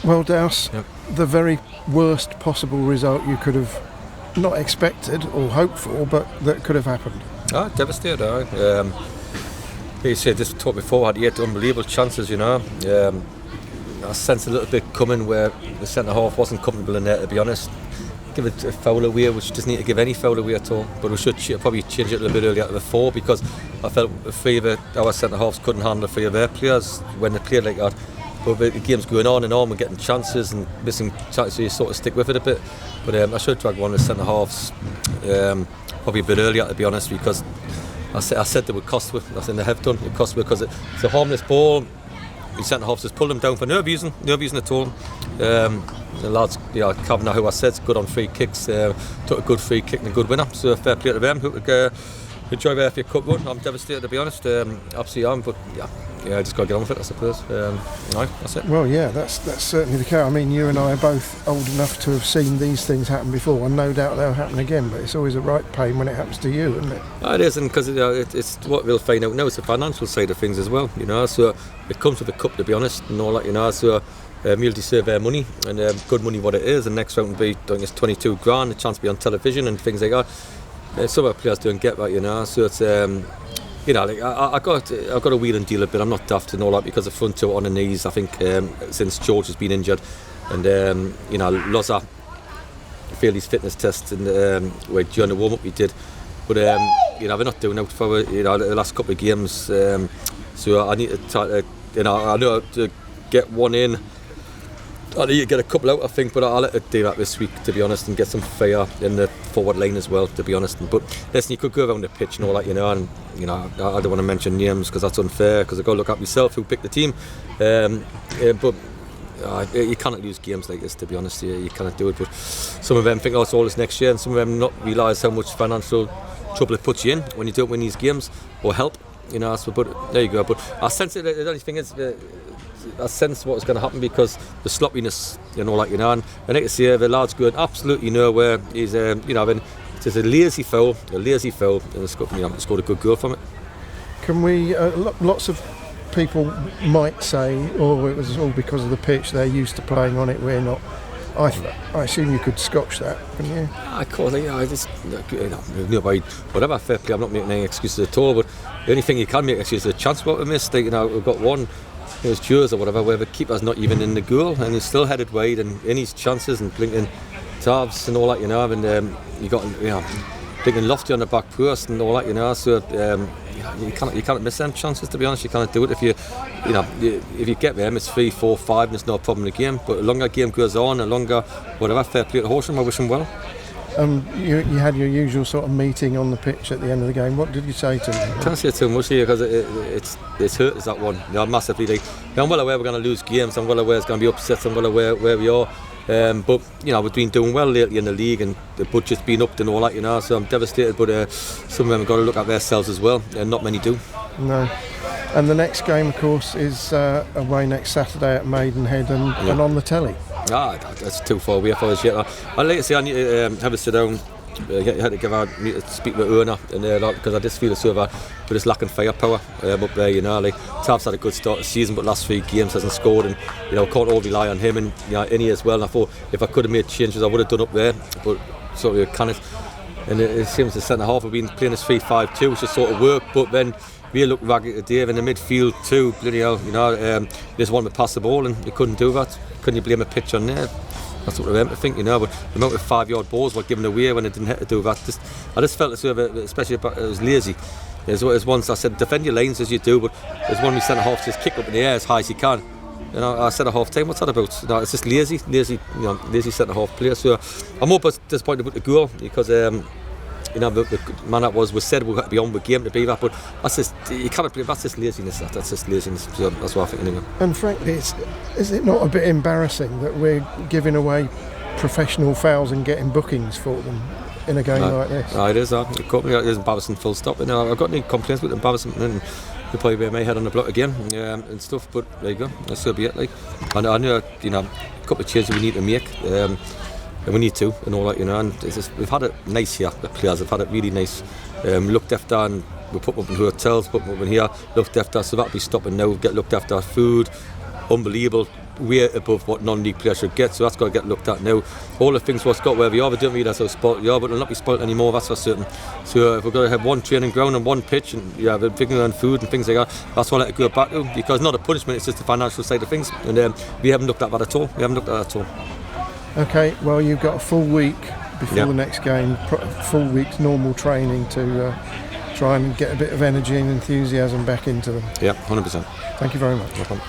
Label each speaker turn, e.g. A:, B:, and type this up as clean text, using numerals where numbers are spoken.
A: Well, Dowse,
B: Yep.
A: the very worst possible result you could have not expected or hoped for, but that could have happened.
B: Devastated. You said this talk before, had 8 unbelievable chances, I sensed a little bit coming where the centre half wasn't comfortable in there, to be honest. Give it a foul away, which doesn't need to give any foul away at all. But we should probably change it a little bit earlier to the 4, because I felt our centre halves couldn't handle 3 of their players when they played like that. But the game's going on and on, we're getting chances and missing chances, so you sort of stick with it a bit. But I should have dragged one of the centre halves probably a bit earlier, to be honest, because I said they would cost me. I think they have done. It cost me because it's a harmless ball. The centre halves just pulled them down for no reason at all. The lads, Kavanagh, who I said, is good on free kicks. Took a good free kick and a good winner. So fair play to them. Who could enjoy their FA Cup run. I'm devastated, to be honest. Absolutely am, but I just got to get on with it, I suppose. That's it.
A: Well, yeah, that's certainly the case. I mean, you and I are both old enough to have seen these things happen before, and no doubt they'll happen again. But it's always a right pain when it happens to you, isn't it?
B: It is, and because it's what we'll find out now. It's the financial side of things as well, So it comes with the cup, to be honest, and all that, So we'll deserve their money, and good money what it is. And next round will be, I think it's 22 grand, a chance to be on television and things like that. Some of our players don't get that, So it's I've got a wheel and deal a bit. I'm not daft and all that, because the front two on the knees. I think since George has been injured, and Loza failed his fitness test, and during the warm up we did, but we're not doing out for the last couple of games. So I need to try to, I know to get one in. I need to get a couple out, I think, but I'll let it do that this week, to be honest, and get some fire in the forward line as well, to be honest. But listen, you could go around the pitch and all that, and I don't want to mention names because that's unfair, because I've got to look at myself who picked the team. But you cannot lose games like this, to be honest. You cannot do it. But some of them think, it's all this next year, and some of them not realise how much financial trouble it puts you in when you don't win these games or help. So, but there you go. But I sense it. The only thing is, I sense what was going to happen, because the sloppiness, and like and I think to see the lad's going absolutely nowhere. He's, it's just a lazy foul, and scored a good goal from it.
A: Can we? Lots of people might say, it was all because of the pitch. They're used to playing on it. We're not. I assume you could scotch that, couldn't you?
B: I call it. Nobody, whatever. Fair play. I'm not making any excuses at all. But the only thing you can make excuses is a chance what we missed. We've got one. It was Dowse or whatever, where the keeper's not even in the goal, and he's still headed wide, and in his chances, and blinking Dowse and all that, and you got blinking Lofty on the back post and all that, So you can't miss them chances, to be honest. You can't do it if you get them. It's 3, 4, 5, and it's no problem in the game. But the longer the game goes on, the longer whatever. Fair play to Horsham. I wish him well.
A: You had your usual sort of meeting on the pitch at the end of the game. What did you say to him?
B: I can't say too much here, because it's hurt us, that one. Massively. I'm well aware we're going to lose games. I'm well aware it's going to be upsets. I'm well aware where we are. But we've been doing well lately in the league, and the budget's been upped and all that, So I'm devastated. But some of them have got to look at themselves as well, and not many do.
A: No. And the next game, of course, is away next Saturday at Maidenhead, and on the telly.
B: That's too far away for us yet. I'd like to say I need to have a sit down. I had to need to speak with the owner, and because I just feel it's sort of we're just lacking firepower up there. Tav's had a good start of the season, but last 3 games hasn't scored, and can't all rely on him, and Innie as well. And I thought if I could have made changes, I would have done up there, but sort of can't. And it seems the centre half have been playing this 3-5-2, which has sort of worked, but then we looked ragged today in the midfield too. Bloody hell, just wanted to pass the ball, and you couldn't do that. Couldn't you blame a pitch on there? That's what I meant to think, but the amount of 5-yard balls were given away when they didn't have to do that. I just felt especially it was lazy. There's once I said, defend your lines as you do, but there's one we centre half just kick up in the air as high as you can. I said at half time, what's that about? It's just lazy centre half player. So I'm more disappointed with the goal, because the man that was said we've got to be on with game to be that, but that's just, you can't believe that's just laziness. That's just laziness. So that's what I think anyway.
A: And frankly, is it not a bit embarrassing that we're giving away professional fouls and getting bookings for them in a game like this?
B: It is. It is embarrassing. Full stop. I've got any complaints with embarrassment, and we'll probably be my head on the block again and stuff. But there you go. That's gonna be it. I know a couple of changes we need to make. And we need to, and all that, and we've had it nice here. The players have had it really nice. Looked after, and we put them up in hotels, put them up in here, looked after. So that'll be stopping now. We get looked after. Food, unbelievable. way above what non-league players should get, so that's got to get looked at now. All the things what's got where we are, we don't really that's how spoiled we are, but we'll not be spoiled anymore, that's for certain. So if we're going to have one training ground and one pitch, and we're figuring on food and things like that, that's what I let it go back to, because not a punishment, it's just the financial side of things, and we haven't looked at that at all. Okay,
A: well, you've got a full week before the next game, full week's normal training to try and get a bit of energy and enthusiasm back into them.
B: Yeah, 100%.
A: Thank you very much.
B: No problem.